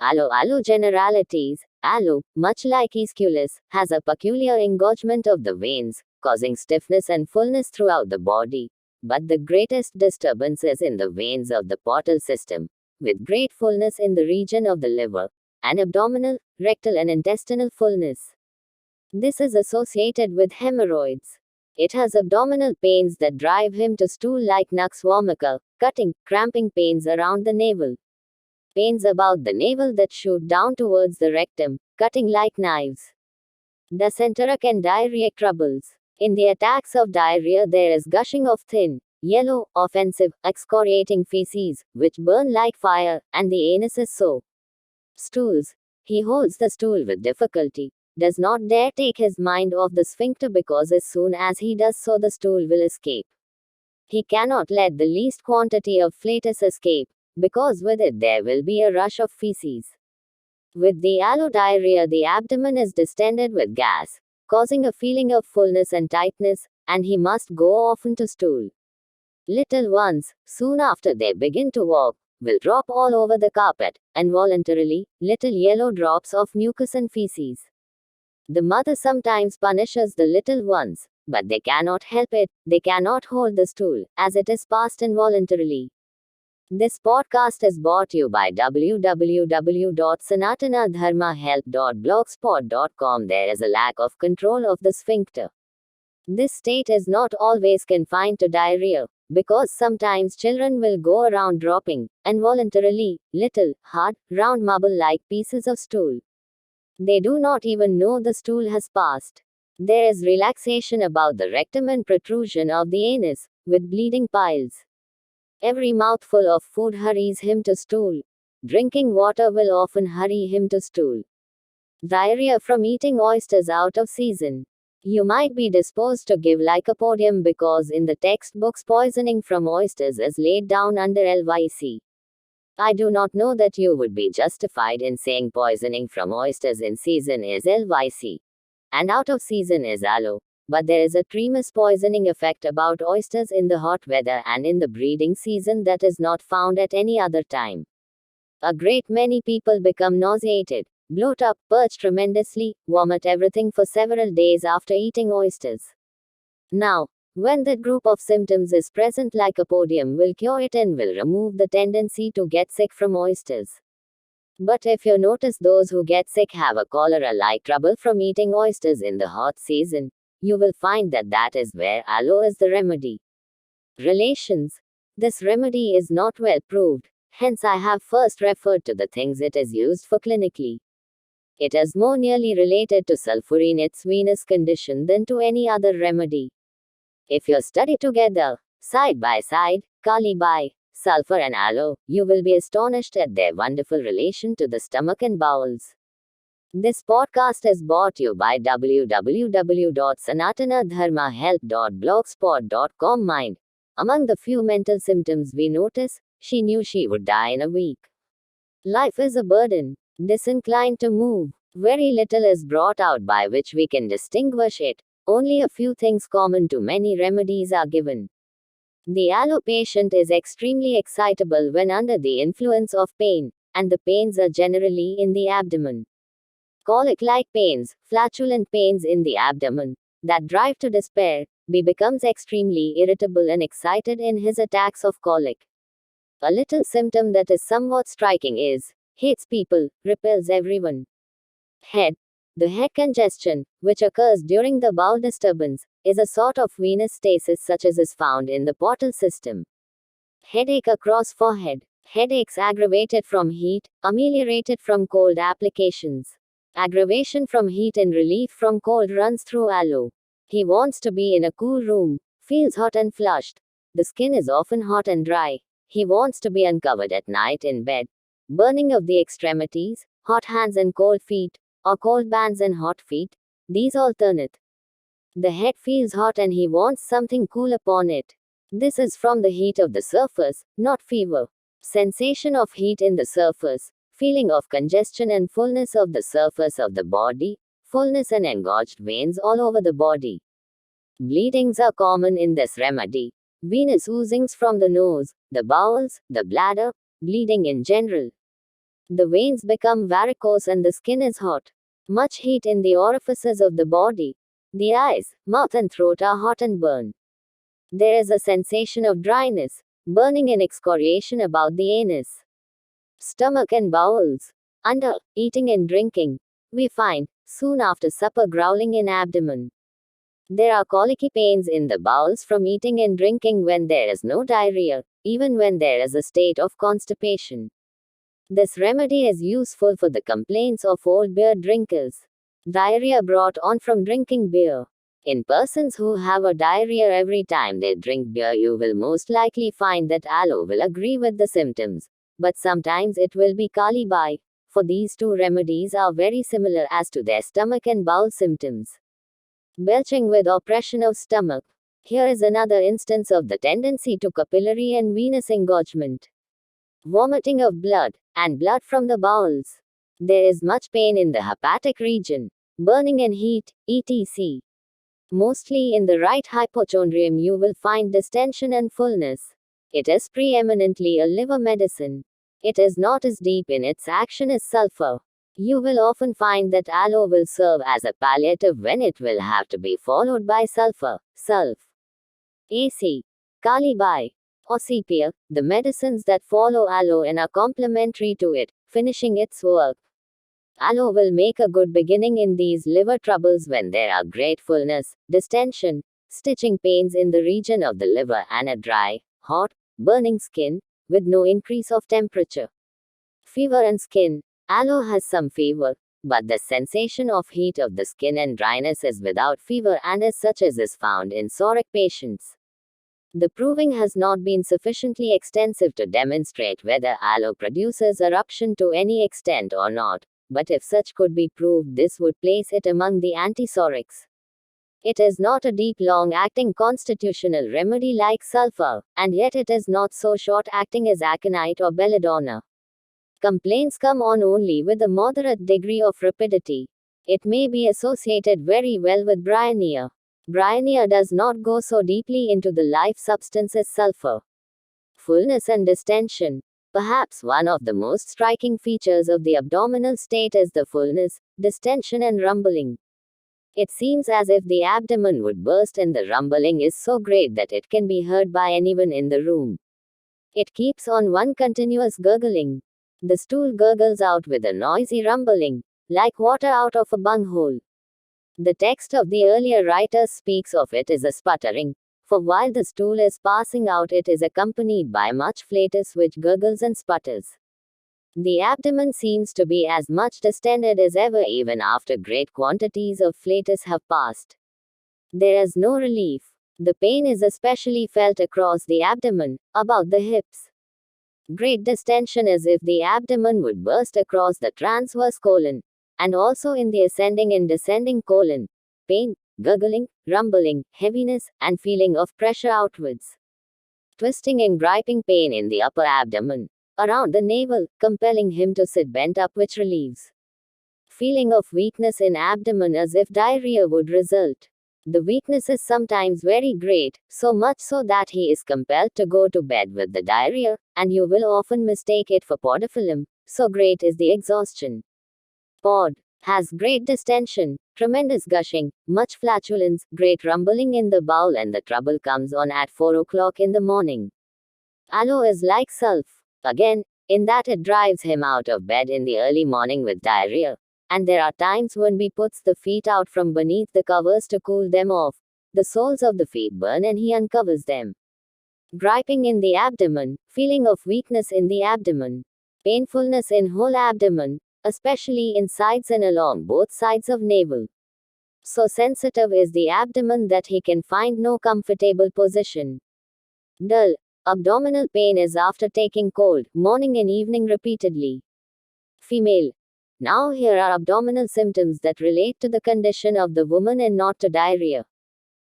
ALOE Generalities. ALOE, much like Aeschylus, has a peculiar engorgement of the veins, causing stiffness and fullness throughout the body. But the greatest disturbance is in the veins of the portal system, with great fullness in the region of the liver, and abdominal, rectal and intestinal fullness. This is associated with hemorrhoids. It has abdominal pains that drive him to stool like nux vomica, cutting, cramping pains around the navel. Pains about the navel that shoot down towards the rectum, cutting like knives. Dysenteric and diarrheic troubles. In the attacks of diarrhea, there is gushing of thin, yellow, offensive, excoriating feces, which burn like fire, and the anus is so. Stools. He holds the stool with difficulty, does not dare take his mind off the sphincter because as soon as he does so, the stool will escape. He cannot let the least quantity of flatus escape, because with it there will be a rush of feces. With the ALOE diarrhea, the abdomen is distended with gas, causing a feeling of fullness and tightness, and he must go often to stool. Little ones, soon after they begin to walk, will drop all over the carpet, and voluntarily, little yellow drops of mucus and feces. The mother sometimes punishes the little ones, but they cannot help it, they cannot hold the stool, as it is passed involuntarily. This podcast is brought to you by www.sanatanadharmahelp.blogspot.com. There is a lack of control of the sphincter. This state is not always confined to diarrhea, because sometimes children will go around dropping, involuntarily, little, hard, round marble-like pieces of stool. They do not even know the stool has passed. There is relaxation about the rectum and protrusion of the anus, with bleeding piles. Every mouthful of food hurries him to stool. Drinking water will often hurry him to stool. Diarrhea from eating oysters out of season. You might be disposed to give lycopodium because in the textbooks poisoning from oysters is laid down under LYC. I do not know that you would be justified in saying poisoning from oysters in season is LYC, and out of season is ALOE. But there is a tremendous poisoning effect about oysters in the hot weather and in the breeding season that is not found at any other time. A great many people become nauseated, bloat up, purge tremendously, vomit everything for several days after eating oysters. Now, when that group of symptoms is present, lycopodium will cure it and will remove the tendency to get sick from oysters. But if you notice those who get sick have a cholera-like trouble from eating oysters in the hot season, you will find that is where ALOE is the remedy. Relations. This remedy is not well proved, hence I have first referred to the things it is used for clinically. It is more nearly related to sulphur in its venous condition than to any other remedy. If you study together, side by side, Kali Bai, sulphur and ALOE, you will be astonished at their wonderful relation to the stomach and bowels. This podcast is brought to you by www.sanatanadharmahelp.blogspot.com. Mind. Among the few mental symptoms we notice, she knew she would die in a week. Life is a burden, disinclined to move. Very little is brought out by which we can distinguish it. Only a few things common to many remedies are given. The ALOE patient is extremely excitable when under the influence of pain, and the pains are generally in the abdomen. Colic-like pains, flatulent pains in the abdomen, that drive to despair, becomes extremely irritable and excited in his attacks of colic. A little symptom that is somewhat striking is, hates people, repels everyone. Head. The head congestion, which occurs during the bowel disturbance, is a sort of venous stasis such as is found in the portal system. Headache across forehead. Headaches aggravated from heat, ameliorated from cold applications. Aggravation from heat and relief from cold runs through ALOE. He wants to be in a cool room, feels hot and flushed. The skin is often hot and dry. He wants to be uncovered at night in bed. Burning of the extremities, hot hands and cold feet, or cold bands and hot feet, these alternate. The head feels hot and he wants something cool upon it. This is from the heat of the surface, not fever. Sensation of heat in the surface, feeling of congestion and fullness of the surface of the body, fullness and engorged veins all over the body. Bleedings are common in this remedy. Venous oozings from the nose, the bowels, the bladder, bleeding in general. The veins become varicose and the skin is hot. Much heat in the orifices of the body. The eyes, mouth and throat are hot and burn. There is a sensation of dryness, burning and excoriation about the anus. Stomach and bowels. Under eating and drinking, we find, soon after supper, growling in abdomen. There are colicky pains in the bowels from eating and drinking when there is no diarrhea, even when there is a state of constipation. This remedy is useful for the complaints of old beer drinkers. Diarrhea brought on from drinking beer. In persons who have a diarrhea every time they drink beer, you will most likely find that aloe will agree with the symptoms, but sometimes it will be kali bai, for these two remedies are very similar as to their stomach and bowel symptoms. Belching with oppression of stomach. Here is another instance of the tendency to capillary and venous engorgement. Vomiting of blood, and blood from the bowels. There is much pain in the hepatic region, burning and heat, etc. Mostly in the right hypochondrium you will find distention and fullness. It is preeminently a liver medicine. It is not as deep in its action as sulfur. You will often find that aloe will serve as a palliative when it will have to be followed by sulfur, sulf. AC. Kali bai. Or sepia, the medicines that follow aloe and are complementary to it, finishing its work. Aloe will make a good beginning in these liver troubles when there are great fullness, distension, stitching pains in the region of the liver and a dry, hot, burning skin, with no increase of temperature. Fever and skin. Aloe has some fever, but the sensation of heat of the skin and dryness is without fever and is such as is found in psoriatic patients. The proving has not been sufficiently extensive to demonstrate whether aloe produces eruption to any extent or not, but if such could be proved, this would place it among the antipsorics. It is not a deep long-acting constitutional remedy like sulfur, and yet it is not so short-acting as aconite or belladonna. Complaints come on only with a moderate degree of rapidity. It may be associated very well with bryonia. Bryonia does not go so deeply into the life substance as sulfur. Fullness and distension. Perhaps one of the most striking features of the abdominal state is the fullness, distension and rumbling. It seems as if the abdomen would burst and the rumbling is so great that it can be heard by anyone in the room. It keeps on one continuous gurgling. The stool gurgles out with a noisy rumbling, like water out of a bunghole. The text of the earlier writers speaks of it as a sputtering, for while the stool is passing out it is accompanied by much flatus which gurgles and sputters. The abdomen seems to be as much distended as ever even after great quantities of flatus have passed. There is no relief. The pain is especially felt across the abdomen, about the hips. Great distension as if the abdomen would burst across the transverse colon, and also in the ascending and descending colon. Pain, gurgling, rumbling, heaviness, and feeling of pressure outwards. Twisting and griping pain in the upper abdomen, around the navel, compelling him to sit bent up, which relieves. Feeling of weakness in abdomen as if diarrhea would result. The weakness is sometimes very great, so much so that he is compelled to go to bed with the diarrhea, and you will often mistake it for podophyllum, so great is the exhaustion. Pod. Has great distension, tremendous gushing, much flatulence, great rumbling in the bowel, and the trouble comes on at 4 o'clock in the morning. Aloe is like sulf, again, in that it drives him out of bed in the early morning with diarrhea. And there are times when he puts the feet out from beneath the covers to cool them off. The soles of the feet burn and he uncovers them. Griping in the abdomen, feeling of weakness in the abdomen. Painfulness in whole abdomen, especially in sides and along both sides of navel. So sensitive is the abdomen that he can find no comfortable position. Dull. Abdominal pain is after taking cold, morning and evening repeatedly. Female. Now here are abdominal symptoms that relate to the condition of the woman and not to diarrhea.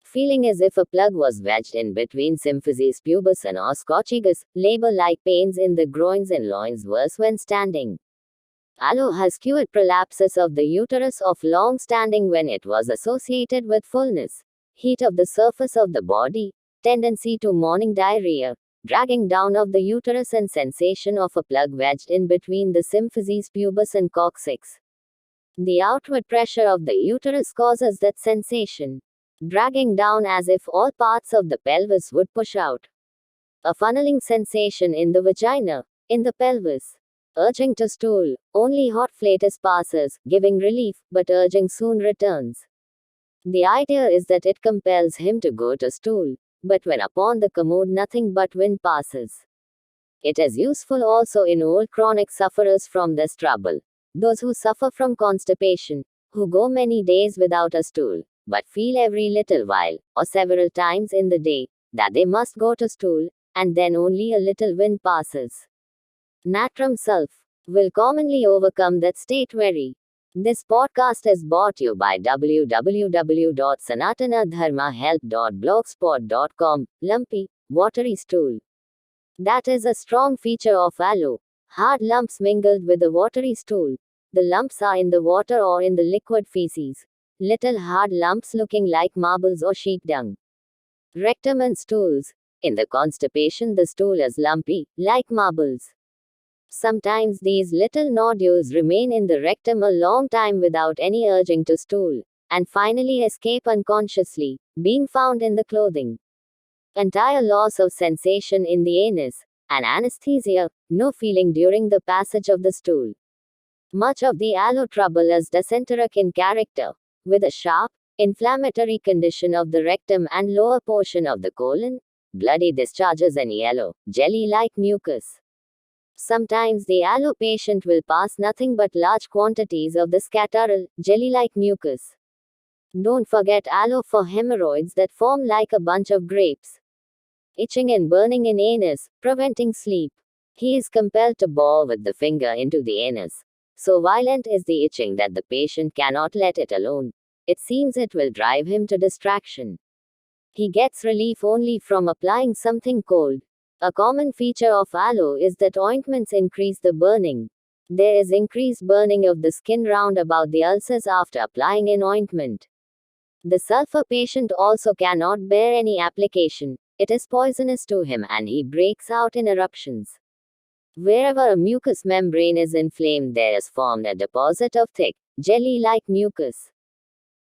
Feeling as if a plug was wedged in between symphysis pubis and os coccygis, labor-like pains in the groins and loins worse when standing. Aloe has cured prolapsus of the uterus of long standing when it was associated with fullness, heat of the surface of the body, tendency to morning diarrhea, dragging down of the uterus and sensation of a plug wedged in between the symphysis pubis and coccyx. The outward pressure of the uterus causes that sensation, dragging down as if all parts of the pelvis would push out. A funneling sensation in the vagina, in the pelvis. Urging to stool, only hot flatus passes, giving relief, but urging soon returns. The idea is that it compels him to go to stool, but when upon the commode nothing but wind passes. It is useful also in old chronic sufferers from this trouble. Those who suffer from constipation, who go many days without a stool, but feel every little while, or several times in the day, that they must go to stool, and then only a little wind passes. Natrum sulph will commonly overcome that state very. This podcast is brought to you by www.sanatanadharmahelp.blogspot.com. Lumpy, watery stool. That is a strong feature of aloe. Hard lumps mingled with a watery stool. The lumps are in the water or in the liquid feces. Little hard lumps looking like marbles or sheep dung. Rectum and stools. In the constipation, the stool is lumpy, like marbles. Sometimes these little nodules remain in the rectum a long time without any urging to stool, and finally escape unconsciously, being found in the clothing. Entire loss of sensation in the anus, and anesthesia, no feeling during the passage of the stool. Much of the aloe trouble is dysenteric in character, with a sharp, inflammatory condition of the rectum and lower portion of the colon, bloody discharges and yellow, jelly-like mucus. Sometimes the aloe patient will pass nothing but large quantities of the scatteral, jelly-like mucus. Don't forget aloe for hemorrhoids that form like a bunch of grapes. Itching and burning in anus, preventing sleep. He is compelled to bore with the finger into the anus. So violent is the itching that the patient cannot let it alone. It seems it will drive him to distraction. He gets relief only from applying something cold. A common feature of aloe is that ointments increase the burning. There is increased burning of the skin round about the ulcers after applying an ointment. The sulfur patient also cannot bear any application. It is poisonous to him and he breaks out in eruptions. Wherever a mucous membrane is inflamed, there is formed a deposit of thick, jelly-like mucus.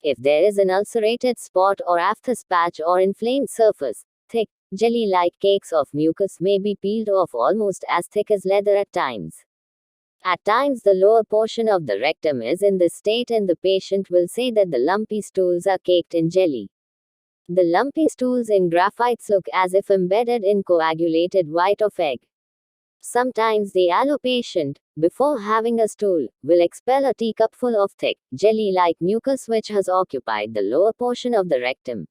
If there is an ulcerated spot or aphthous patch or inflamed surface, thick, jelly-like cakes of mucus may be peeled off almost as thick as leather at times. At times the lower portion of the rectum is in this state and the patient will say that the lumpy stools are caked in jelly. The lumpy stools in graphites look as if embedded in coagulated white of egg. Sometimes the aloe patient, before having a stool, will expel a teacupful of thick, jelly-like mucus which has occupied the lower portion of the rectum.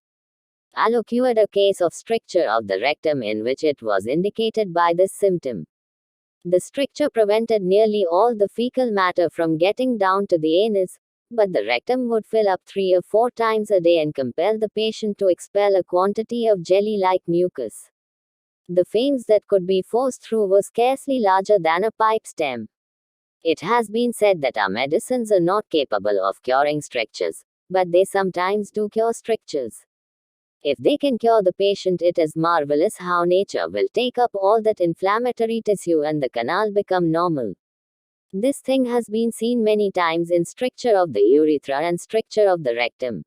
Aloe cured a case of stricture of the rectum in which it was indicated by this symptom. The stricture prevented nearly all the fecal matter from getting down to the anus, but the rectum would fill up 3 or 4 times a day and compel the patient to expel a quantity of jelly-like mucus. The veins that could be forced through were scarcely larger than a pipe stem. It has been said that our medicines are not capable of curing strictures, but they sometimes do cure strictures. If they can cure the patient, it is marvelous how nature will take up all that inflammatory tissue and the canal become normal. This thing has been seen many times in stricture of the urethra and stricture of the rectum.